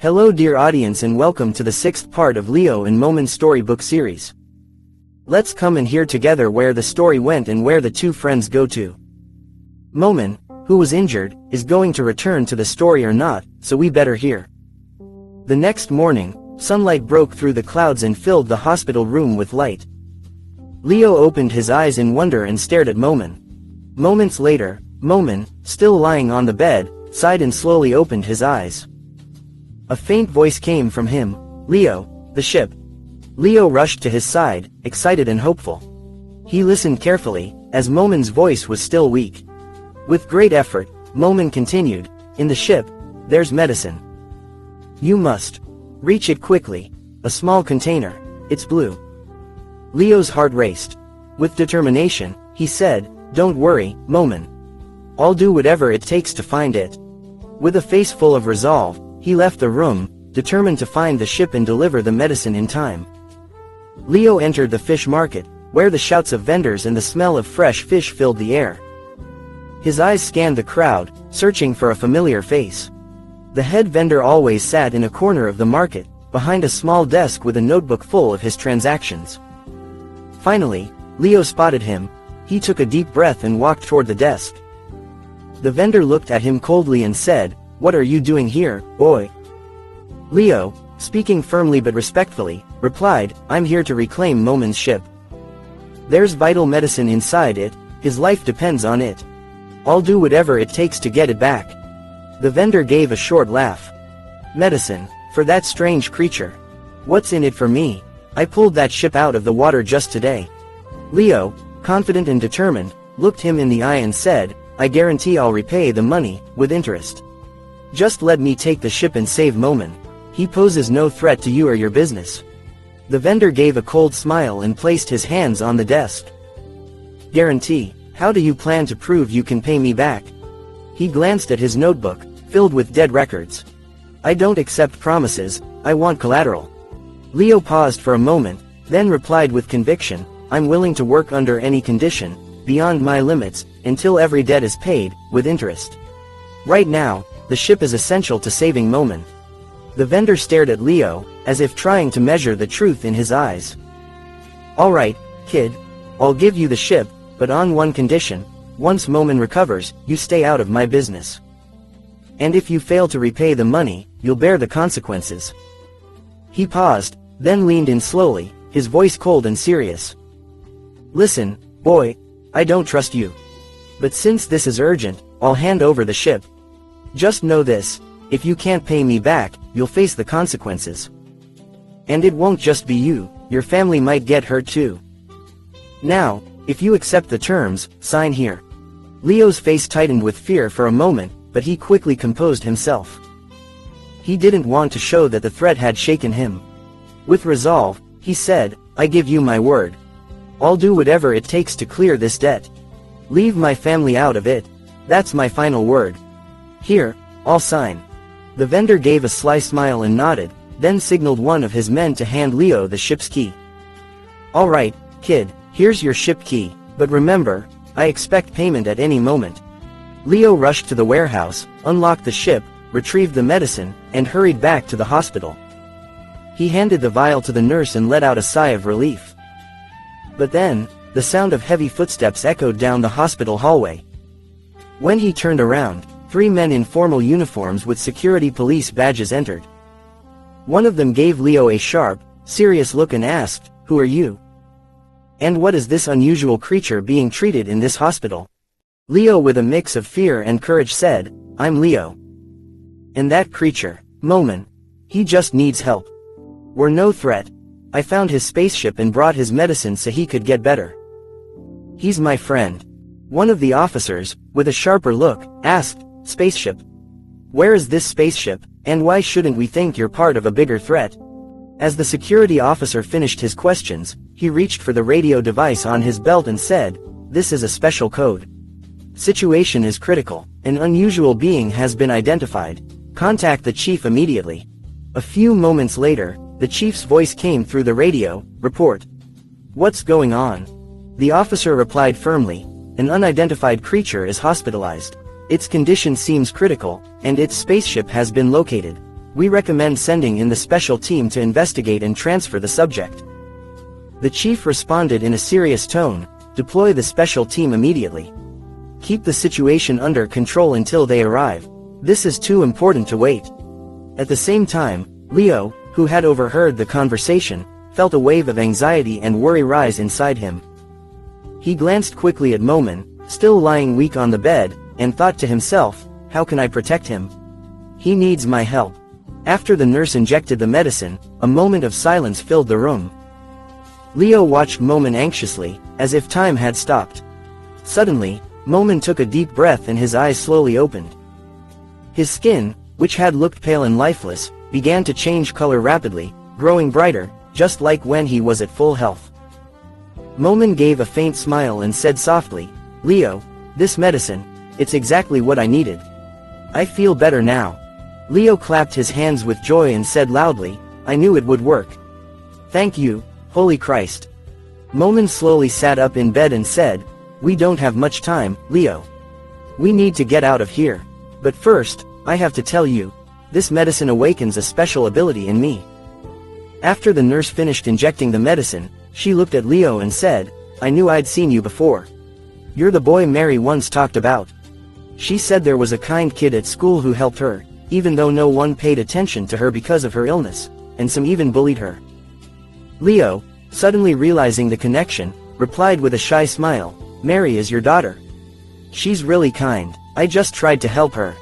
Hello dear audience and welcome to the 6th part of Leo and Momin's storybook series. Let's come and hear together where the story went and where the two friends go to. Momin, who was injured, is going to return to the story or not, so we better hear. The next morning, sunlight broke through the clouds and filled the hospital room with light. Leo opened his eyes in wonder and stared at Momin. Moments later, Momin, still lying on the bed, sighed and slowly opened his eyes. A faint voice came from him, "Leo, the ship." Leo rushed to his side, excited and hopeful. He listened carefully, as Momin's voice was still weak. With great effort, Momin continued, "In the ship, there's medicine. You must reach it quickly. A small container. It's blue." Leo's heart raced. With determination, he said, "Don't worry, Momin. I'll do whatever it takes to find it." With a face full of resolve, he left the room, determined to find the ship and deliver the medicine in time. Leo entered the fish market, where the shouts of vendors and the smell of fresh fish filled the air. His eyes scanned the crowd, searching for a familiar face. The head vendor always sat in a corner of the market, behind a small desk with a notebook full of his transactions. Finally, Leo spotted him. He took a deep breath and walked toward the desk. The vendor looked at him coldly and said, "What are you doing here, boy?" Leo, speaking firmly but respectfully, replied, "I'm here to reclaim Momin's ship. There's vital medicine inside it, his life depends on it. I'll do whatever it takes to get it back." The vendor gave a short laugh. "Medicine, for that strange creature. What's in it for me? I pulled that ship out of the water just today." Leo, confident and determined, looked him in the eye and said, "I guarantee I'll repay the money, with interest. Just let me take the ship and save Momin. He poses no threat to you or your business." The vendor gave a cold smile and placed his hands on the desk. "Guarantee? How do you plan to prove you can pay me back?" He glanced at his notebook, filled with dead records. "I don't accept promises, I want collateral." Leo paused for a moment, then replied with conviction, "I'm willing to work under any condition, beyond my limits, until every debt is paid, with interest. Right now, the ship is essential to saving Momin." The vendor stared at Leo, as if trying to measure the truth in his eyes. "All right, kid. I'll give you the ship, but on one condition: once Momin recovers, you stay out of my business. And if you fail to repay the money, you'll bear the consequences." He paused, then leaned in slowly, his voice cold and serious. "Listen, boy, I don't trust you. But since this is urgent, I'll hand over the ship. Just know this: if you can't pay me back, you'll face the consequences. And it won't just be you, your family might get hurt too. Now, if you accept the terms, sign here." Leo's face tightened with fear for a moment, but he quickly composed himself. He didn't want to show that the threat had shaken him. With resolve, he said, "I give you my word. I'll do whatever it takes to clear this debt. Leave my family out of it. That's my final word. Here, I'll sign." The vendor gave a sly smile and nodded, then signaled one of his men to hand Leo the ship's key. "All right, kid, here's your ship key, but remember, I expect payment at any moment." Leo rushed to the warehouse, unlocked the ship, retrieved the medicine, and hurried back to the hospital. He handed the vial to the nurse and let out a sigh of relief. But then, the sound of heavy footsteps echoed down the hospital hallway. When he turned around, 3 men in formal uniforms with security police badges entered. One of them gave Leo a sharp, serious look and asked, "Who are you? And what is this unusual creature being treated in this hospital?" Leo, with a mix of fear and courage, said, "I'm Leo. And that creature, Momin, he just needs help. We're no threat. I found his spaceship and brought his medicine so he could get better. He's my friend." One of the officers, with a sharper look, asked, "Spaceship? Where is this spaceship, and why shouldn't we think you're part of a bigger threat?" As the security officer finished his questions, he reached for the radio device on his belt and said, "This is a special code. Situation is critical. An unusual being has been identified. Contact the chief immediately." A few moments later, the chief's voice came through the radio, "Report. What's going on?" The officer replied firmly, "An unidentified creature is hospitalized. Its condition seems critical, and its spaceship has been located. We recommend sending in the special team to investigate and transfer the subject. The chief responded in a serious tone, deploy the special team immediately. Keep the situation under control until they arrive. This is too important to wait. At the same time, Leo, who had overheard the conversation, felt a wave of anxiety and worry rise inside him. He glanced quickly at Momin, still lying weak on the bed, and thought to himself, how can I protect him? He needs my help. After the nurse injected the medicine, a moment of silence filled the room. Leo watched Momin anxiously, as if time had stopped. Suddenly, Momin took a deep breath and his eyes slowly opened. His skin, which had looked pale and lifeless, began to change color rapidly, growing brighter, just like when he was at full health. Momin gave a faint smile and said softly, Leo, this medicine, it's exactly what I needed. I feel better now. Leo clapped his hands with joy and said loudly, I knew it would work. Thank you, Holy Christ. Momin slowly sat up in bed and said, we don't have much time, Leo. We need to get out of here. But first, I have to tell you, this medicine awakens a special ability in me. After the nurse finished injecting the medicine, she looked at Leo and said, I knew I'd seen you before. You're the boy Mary once talked about. She said there was a kind kid at school who helped her, even though no one paid attention to her because of her illness, and some even bullied her. Leo, suddenly realizing the connection, replied with a shy smile, Mary is your daughter. She's really kind, I just tried to help her.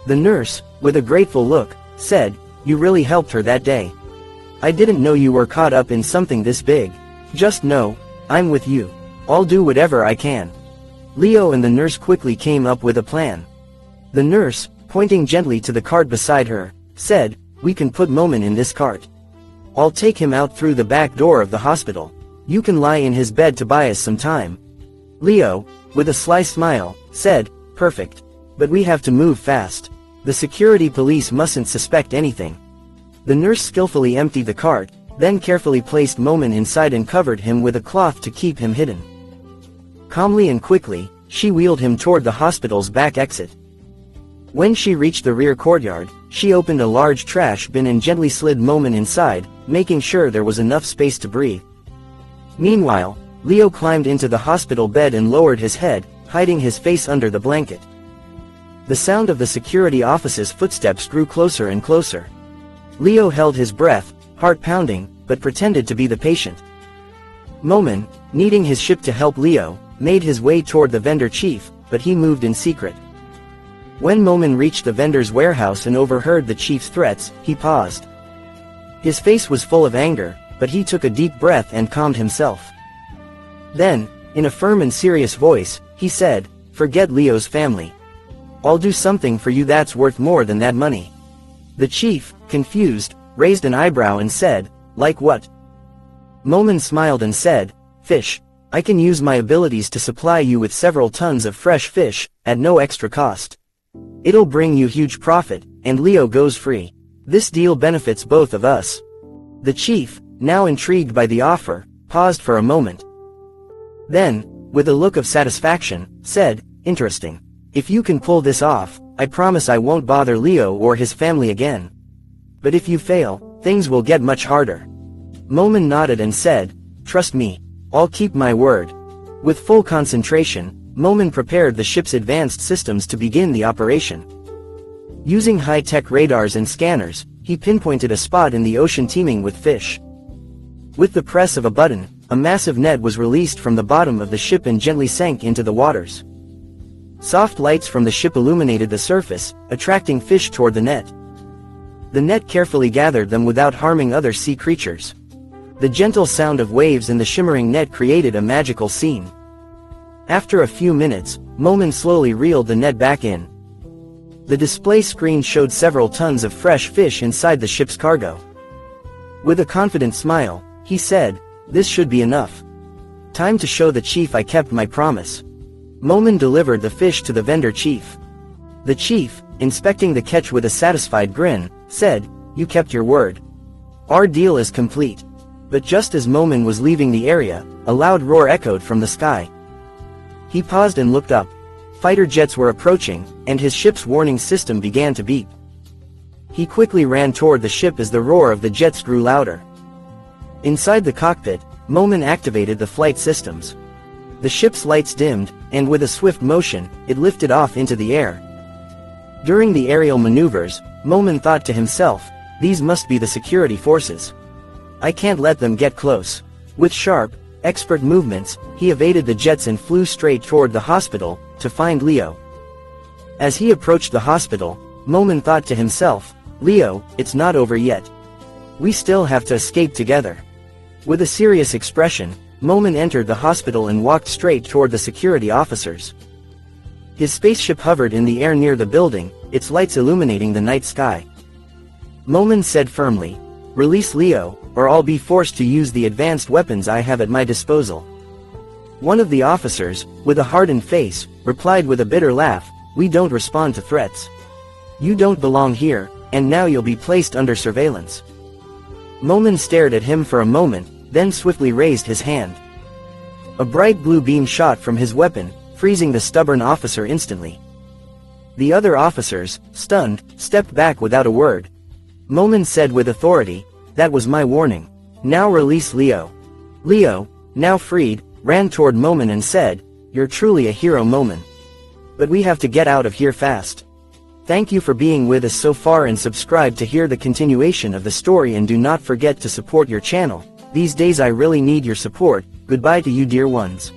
The nurse, with a grateful look, said, you really helped her that day. I didn't know you were caught up in something this big. Just know, I'm with you. I'll do whatever I can. Leo and the nurse quickly came up with a plan. The nurse, pointing gently to the cart beside her, said, we can put Momin in this cart. I'll take him out through the back door of the hospital. You can lie in his bed to buy us some time. Leo, with a sly smile, said, perfect. But we have to move fast. The security police mustn't suspect anything. The nurse skillfully emptied the cart, then carefully placed Momin inside and covered him with a cloth to keep him hidden. Calmly and quickly, she wheeled him toward the hospital's back exit. When she reached the rear courtyard, she opened a large trash bin and gently slid Momin inside, making sure there was enough space to breathe. Meanwhile, Leo climbed into the hospital bed and lowered his head, hiding his face under the blanket. The sound of the security officer's footsteps grew closer and closer. Leo held his breath, heart pounding, but pretended to be the patient. Momin, needing his ship to help Leo, made his way toward the vendor chief, but he moved in secret. When Momin reached the vendor's warehouse and overheard the chief's threats, he paused. His face was full of anger, but he took a deep breath and calmed himself. Then, in a firm and serious voice, he said, forget Leo's family. I'll do something for you that's worth more than that money. The chief, confused, raised an eyebrow and said, like what? Momin smiled and said, fish. I can use my abilities to supply you with several tons of fresh fish, at no extra cost. It'll bring you huge profit, and Leo goes free. This deal benefits both of us. The chief, now intrigued by the offer, paused for a moment. Then, with a look of satisfaction, said, interesting. If you can pull this off, I promise I won't bother Leo or his family again. But if you fail, things will get much harder. Momin nodded and said, trust me, I'll keep my word. With full concentration, Momin prepared the ship's advanced systems to begin the operation. Using high-tech radars and scanners, he pinpointed a spot in the ocean teeming with fish. With the press of a button, a massive net was released from the bottom of the ship and gently sank into the waters. Soft lights from the ship illuminated the surface, attracting fish toward the net. The net carefully gathered them without harming other sea creatures. The gentle sound of waves in the shimmering net created a magical scene. After a few minutes, Momin slowly reeled the net back in. The display screen showed several tons of fresh fish inside the ship's cargo. With a confident smile, he said, this should be enough. Time to show the chief I kept my promise. Momin delivered the fish to the vendor chief. The chief, inspecting the catch with a satisfied grin, said, you kept your word. Our deal is complete. But just as Momin was leaving the area, a loud roar echoed from the sky. He paused and looked up. Fighter jets were approaching, and his ship's warning system began to beep. He quickly ran toward the ship as the roar of the jets grew louder. Inside the cockpit, Momin activated the flight systems. The ship's lights dimmed, and with a swift motion, it lifted off into the air. During the aerial maneuvers, Momin thought to himself, these must be the security forces. I can't let them get close. With sharp, expert movements, he evaded the jets and flew straight toward the hospital, to find Leo. As he approached the hospital, Momin thought to himself, Leo, it's not over yet. We still have to escape together. With a serious expression, Momin entered the hospital and walked straight toward the security officers. His spaceship hovered in the air near the building, its lights illuminating the night sky. Momin said firmly, "Release Leo, or I'll be forced to use the advanced weapons I have at my disposal." One of the officers, with a hardened face, replied with a bitter laugh, "We don't respond to threats. You don't belong here, and now you'll be placed under surveillance." Momin stared at him for a moment, then swiftly raised his hand. A bright blue beam shot from his weapon, freezing the stubborn officer instantly. The other officers, stunned, stepped back without a word. Momin said with authority, "That was my warning. Now release Leo." Leo, now freed, ran toward Momin and said, "You're truly a hero, Momin. But we have to get out of here fast. Thank you for being with us so far, and subscribe to hear the continuation of the story, and do not forget to support your channel. These days I really need your support. Goodbye to you, dear ones.